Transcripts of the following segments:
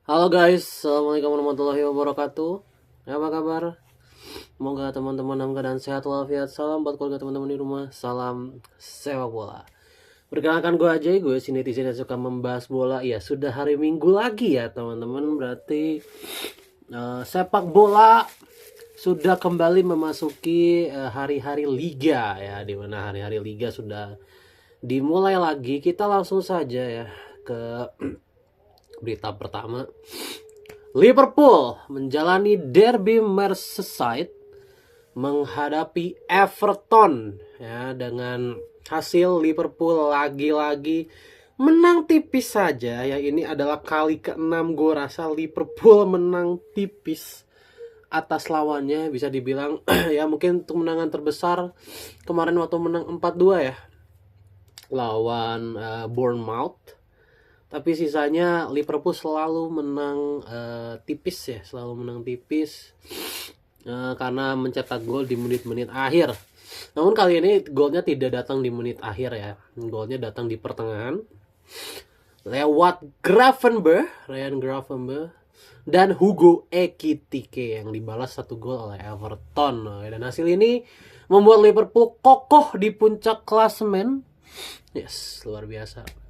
Halo guys, assalamualaikum warahmatullahi wabarakatuh. Apa kabar? Semoga teman-teman dalam keadaan sehat walafiat. Salam buat keluarga teman-teman di rumah. Salam sepak bola. Perkenalkan gue aja, gue si netizen yang suka membahas bola. Ya sudah hari Minggu lagi ya teman-teman. Berarti sepak bola sudah kembali memasuki hari-hari liga ya, dimana hari-hari liga sudah dimulai lagi. Kita langsung saja ya ke berita pertama. Liverpool menjalani derby Merseyside menghadapi Everton ya, dengan hasil Liverpool lagi-lagi menang tipis saja ya. Ini adalah kali ke-6 gue rasa Liverpool menang tipis atas lawannya, bisa dibilang ya mungkin kemenangan terbesar kemarin waktu menang 4-2 ya lawan Bournemouth. Tapi sisanya Liverpool selalu menang tipis ya, selalu menang tipis karena mencetak gol di menit-menit akhir. Namun kali ini golnya tidak datang di menit akhir ya, golnya datang di pertengahan lewat Ryan Gravenberch dan Hugo Ekitike yang dibalas 1 gol oleh Everton. Dan hasil ini membuat Liverpool kokoh di puncak klasemen. Yes, luar biasa.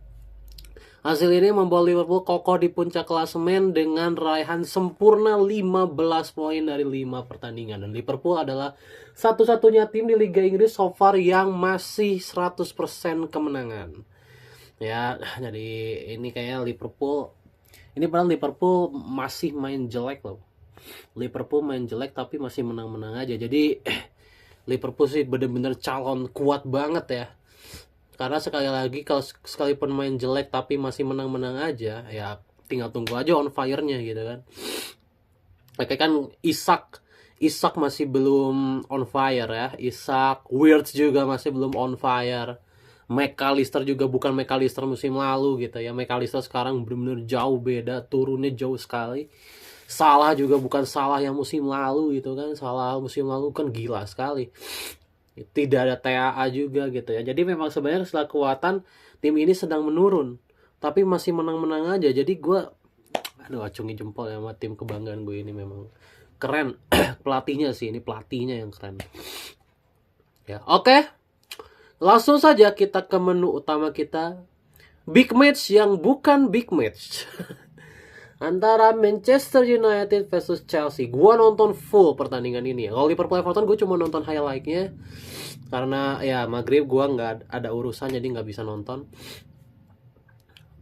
Hasil ini membuat Liverpool kokoh di puncak klasemen dengan raihan sempurna 15 poin dari 5 pertandingan. Dan Liverpool adalah satu-satunya tim di Liga Inggris so far yang masih 100% kemenangan. Ya, jadi ini kayaknya Liverpool, ini padahal Liverpool masih main jelek loh. Liverpool main jelek tapi masih menang-menang aja. Jadi Liverpool sih bener-bener calon kuat banget ya. Karena sekali lagi kalau sekalipun main jelek tapi masih menang-menang aja, ya tinggal tunggu aja on fire-nya gitu kan. Kayak kan Isak masih belum on fire ya. Isak, Wirtz juga masih belum on fire. McAllister juga bukan McAllister musim lalu gitu ya. McAllister sekarang benar-benar jauh beda, turunnya jauh sekali. Salah juga bukan Salah yang musim lalu gitu kan. Salah musim lalu kan gila sekali. Tidak ada TAA juga gitu ya. Jadi memang sebenarnya setelah kekuatan tim ini sedang menurun, tapi masih menang-menang aja. Jadi gue acungi jempol ya sama tim kebanggaan gue ini, memang keren. Pelatihnya sih, ini pelatihnya yang keren ya. Oke, langsung saja kita ke menu utama kita. Big match yang bukan big match. Antara Manchester United versus Chelsea. Gua nonton full pertandingan ini ya. Kalau Liverpool Everton gue cuma nonton highlightnya karena ya maghrib gue nggak ada urusan jadi nggak bisa nonton.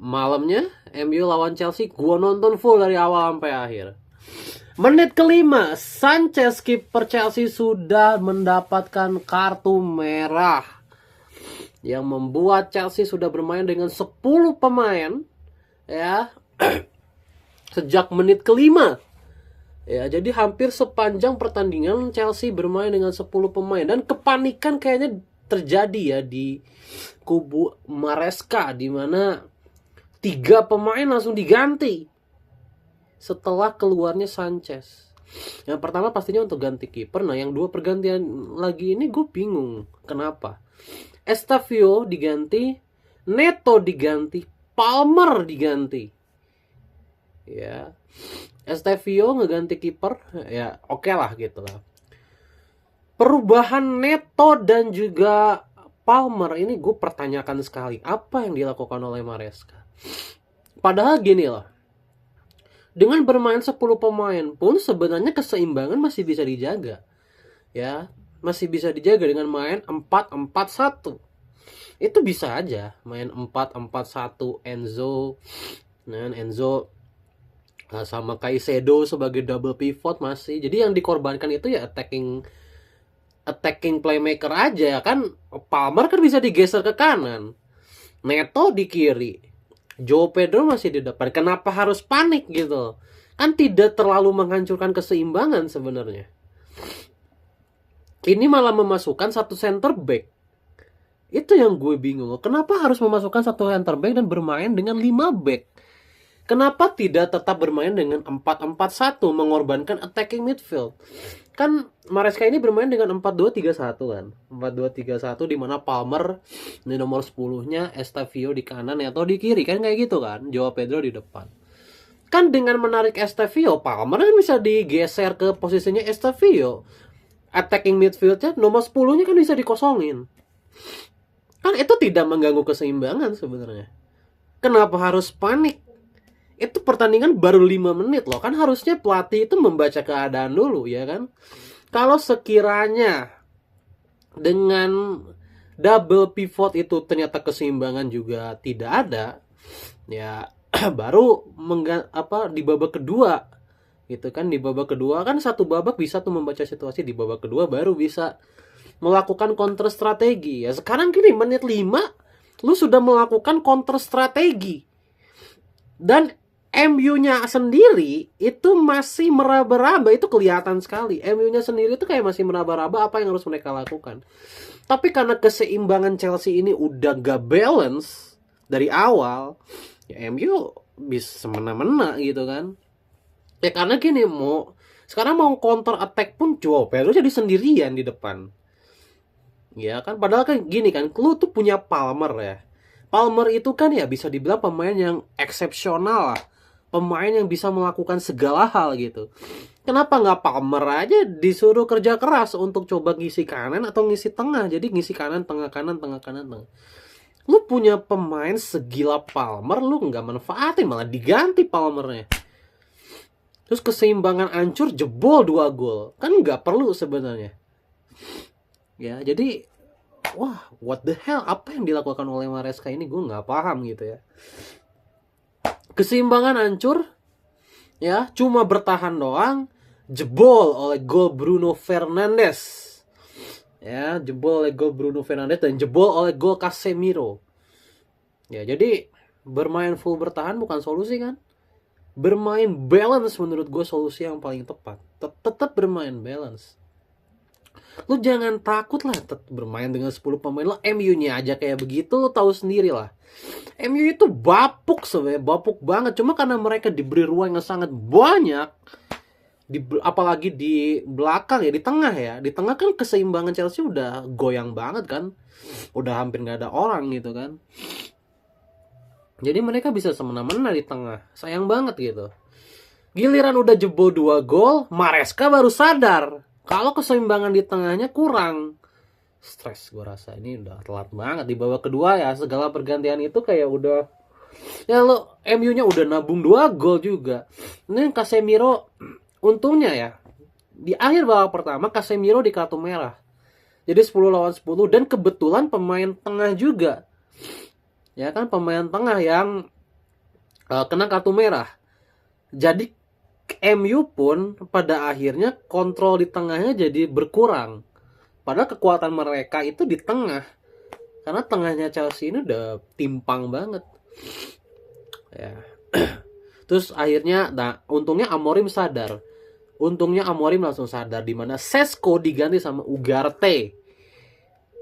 Malamnya MU lawan Chelsea gue nonton full dari awal sampai akhir. Menit kelima, Sanchez kiper Chelsea sudah mendapatkan kartu merah yang membuat Chelsea sudah bermain dengan 10 pemain ya. Sejak menit kelima ya, jadi hampir sepanjang pertandingan Chelsea bermain dengan 10 pemain. Dan kepanikan kayaknya terjadi ya di kubu Maresca, di mana 3 pemain langsung diganti setelah keluarnya Sanchez. Yang pertama pastinya untuk ganti kiper. Nah yang 2 pergantian lagi ini gue bingung kenapa. Estavio diganti, Neto diganti, Palmer diganti ya. Estavio ngeganti kiper ya, oke lah gitu lah. Perubahan Neto dan juga Palmer ini gue pertanyakan sekali, apa yang dilakukan oleh Maresca. Padahal gini loh, dengan bermain 10 pemain pun sebenarnya keseimbangan masih bisa dijaga ya, masih bisa dijaga dengan main 4-4-1. Itu bisa aja main 4-4-1 Enzo sama Caicedo sebagai double pivot masih. Jadi yang dikorbankan itu ya attacking playmaker aja ya kan. Palmer kan bisa digeser ke kanan, Neto di kiri, Joe Pedro masih di depan. Kenapa harus panik gitu? Kan tidak terlalu menghancurkan keseimbangan sebenarnya. Ini malah memasukkan satu center back. Itu yang gue bingung. Kenapa harus memasukkan satu center back dan bermain dengan 5 back? Kenapa tidak tetap bermain dengan 4-4-1, mengorbankan attacking midfield? Kan Maresca ini bermain dengan 4-2-3-1 kan. 4-2-3-1 di mana Palmer di nomor 10-nya, Estavio di kanan atau di kiri kan, kayak gitu kan. Joao Pedro di depan. Kan dengan menarik Estevao, Palmer kan bisa digeser ke posisinya Estevao. Attacking midfieldnya nomor 10-nya kan bisa dikosongin. Kan itu tidak mengganggu keseimbangan sebenarnya. Kenapa harus panik? Itu pertandingan baru 5 menit loh. Kan harusnya pelatih itu membaca keadaan dulu, ya kan? Kalau sekiranya dengan double pivot itu ternyata keseimbangan juga tidak ada, ya baru di babak kedua gitu kan. Di babak kedua kan satu babak bisa tuh membaca situasi, di babak kedua baru bisa melakukan counter strategi. Ya sekarang gini, menit 5 lu sudah melakukan counter strategi dan MU-nya sendiri itu masih meraba-raba. Itu kelihatan sekali, MU-nya sendiri itu kayak masih meraba-raba apa yang harus mereka lakukan. Tapi karena keseimbangan Chelsea ini udah gak balance dari awal, ya MU bisa semena-mena gitu kan. Ya karena gini, sekarang mau counter attack pun Joao Pedro jadi sendirian di depan. Ya kan, padahal kan gini kan, lu tuh punya Palmer ya. Palmer itu kan ya bisa dibilang pemain yang eksepsional lah. Pemain yang bisa melakukan segala hal gitu. Kenapa nggak Palmer aja disuruh kerja keras untuk coba ngisi kanan atau ngisi tengah. Jadi ngisi kanan, tengah, kanan, tengah, kanan, tengah. Lu punya pemain segila Palmer, lu nggak manfaatin, malah diganti Palmernya. Terus keseimbangan hancur, jebol 2 gol. Kan nggak perlu sebenarnya. Ya, jadi wah, what the hell, apa yang dilakukan oleh Maresca ini, gue nggak paham gitu ya. Keseimbangan hancur, ya cuma bertahan doang, jebol oleh gol Bruno Fernandes. Ya, jebol oleh gol Bruno Fernandes dan jebol oleh gol Casemiro. Ya, jadi bermain full bertahan bukan solusi kan? Bermain balance menurut gue solusi yang paling tepat. Tetap bermain balance. Lu jangan takut lah bermain dengan 10 pemain. Lo MU-nya aja kayak begitu, lo tahu sendiri lah. MU itu bapuk sebenarnya, bapuk banget. Cuma karena mereka diberi ruang yang sangat banyak, apalagi di belakang ya, di tengah ya. Di tengah kan keseimbangan Chelsea udah goyang banget kan. Udah hampir gak ada orang gitu kan. Jadi mereka bisa semena-mena di tengah. Sayang banget gitu. Giliran udah jebol 2 gol, Maresca baru sadar kalau keseimbangan di tengahnya kurang. Stres gue rasa, ini udah telat banget. Di babak kedua ya, segala pergantian itu kayak udah, ya lo MU-nya udah nabung 2 gol juga. Ini Casemiro, untungnya ya, di akhir babak pertama Casemiro di kartu merah. Jadi 10 lawan 10, dan kebetulan pemain tengah juga. Ya kan, pemain tengah yang kena kartu merah. Jadi MU pun pada akhirnya kontrol di tengahnya jadi berkurang. Padahal kekuatan mereka itu di tengah. Karena tengahnya Chelsea ini udah timpang banget. Ya. Terus akhirnya, untungnya Amorim sadar. Untungnya Amorim langsung sadar, di mana Sesko diganti sama Ugarte.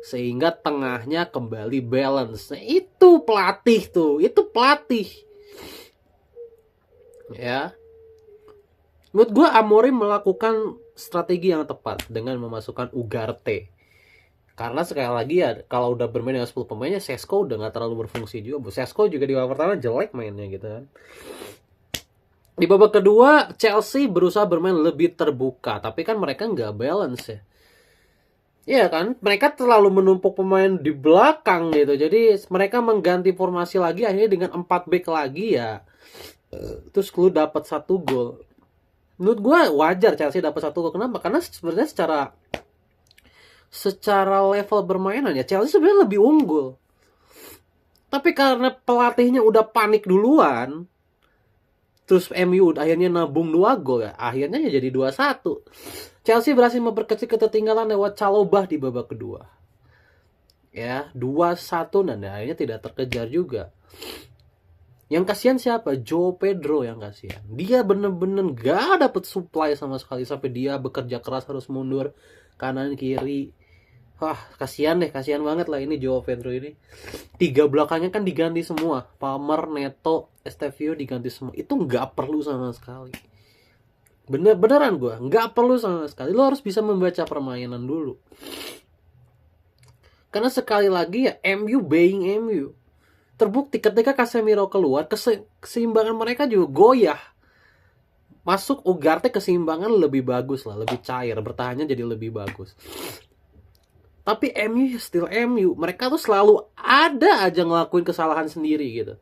Sehingga tengahnya kembali balance. Nah, itu pelatih tuh. Itu pelatih. Ya. Menurut gue Amorim melakukan strategi yang tepat dengan memasukkan Ugarte. Karena sekali lagi ya, kalau udah bermain dengan 10 pemainnya, Sesko udah gak terlalu berfungsi juga. Sesko juga di babak pertama jelek mainnya gitu kan. Di babak kedua, Chelsea berusaha bermain lebih terbuka. Tapi kan mereka gak balance ya. Iya kan, mereka terlalu menumpuk pemain di belakang gitu. Jadi mereka mengganti formasi lagi, akhirnya dengan 4 back lagi ya. Terus lu dapat 1 gol. Menurut gue wajar Chelsea dapat 1 gol. Kenapa? Karena sebenarnya secara level bermainan ya Chelsea sebenarnya lebih unggul. Tapi karena pelatihnya udah panik duluan, terus MU akhirnya nabung 2 gol ya. Akhirnya ya jadi 2-1. Chelsea berhasil memperkecil ketertinggalan lewat Calobah di babak kedua. Ya, 2-1 dan akhirnya tidak terkejar juga. Yang kasihan siapa? Joao Pedro yang kasihan. Dia bener-bener gak dapet supply sama sekali. Sampai dia bekerja keras harus mundur kanan kiri. Wah, kasihan banget lah ini Joao Pedro ini. 3 belakangnya kan diganti semua. Palmer, Neto, Estevao diganti semua. Itu gak perlu sama sekali. Beneran gue, gak perlu sama sekali. Lo harus bisa membaca permainan dulu. Karena sekali lagi ya, MU being MU. Terbukti ketika Casemiro keluar, keseimbangan mereka juga goyah. masuk Ugarte keseimbangan lebih bagus lah, lebih cair, bertahannya jadi lebih bagus. Tapi MU still MU, mereka tuh selalu ada aja ngelakuin kesalahan sendiri gitu.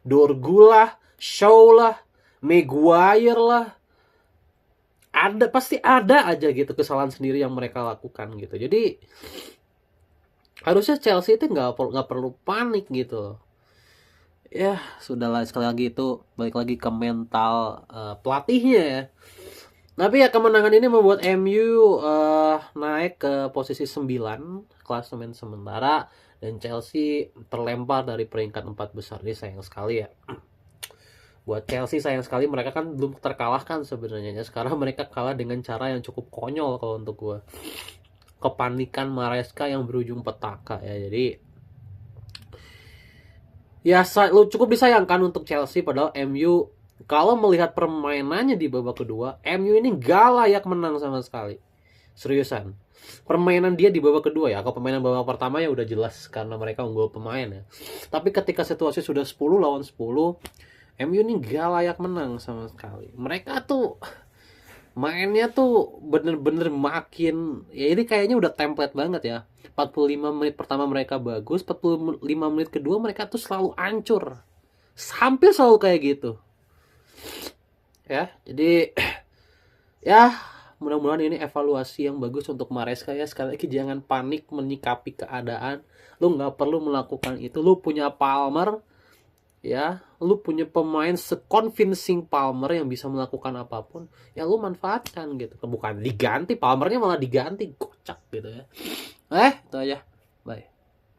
Dorgu lah, Shaw lah, Maguire lah, pasti ada aja gitu kesalahan sendiri yang mereka lakukan gitu. Jadi harusnya Chelsea itu nggak perlu panik gitu. Ya sudahlah, sekali lagi itu balik lagi ke mental pelatihnya ya. Tapi ya kemenangan ini membuat MU naik ke posisi 9 klasemen sementara, dan Chelsea terlempar dari peringkat 4 besar. Ini sayang sekali ya. Buat Chelsea sayang sekali, mereka kan belum terkalahkan sebenarnya. Sekarang mereka kalah dengan cara yang cukup konyol kalau untuk gue. Kepanikan Maresca yang berujung petaka ya. Jadi ya cukup disayangkan untuk Chelsea, padahal MU kalau melihat permainannya di babak kedua, MU ini gak layak menang sama sekali. Seriusan. Permainan dia di babak kedua ya, kalau permainan babak pertama ya udah jelas karena mereka unggul pemain ya. Tapi ketika situasi sudah 10 lawan 10, MU ini gak layak menang sama sekali. Mereka tuh mainnya tuh bener-bener makin, ya ini kayaknya udah template banget ya. 45 menit pertama mereka bagus, 45 menit kedua mereka tuh selalu hancur. Hampir selalu kayak gitu. Ya, jadi ya mudah-mudahan ini evaluasi yang bagus untuk Maresca ya. Sekali lagi jangan panik menyikapi keadaan. Lu nggak perlu melakukan itu. Lu punya Palmer ya, lu punya pemain se-convincing Palmer yang bisa melakukan apapun, ya lu manfaatkan gitu. Bukan diganti, Palmernya malah diganti, kocak gitu ya. Itu aja. Bye.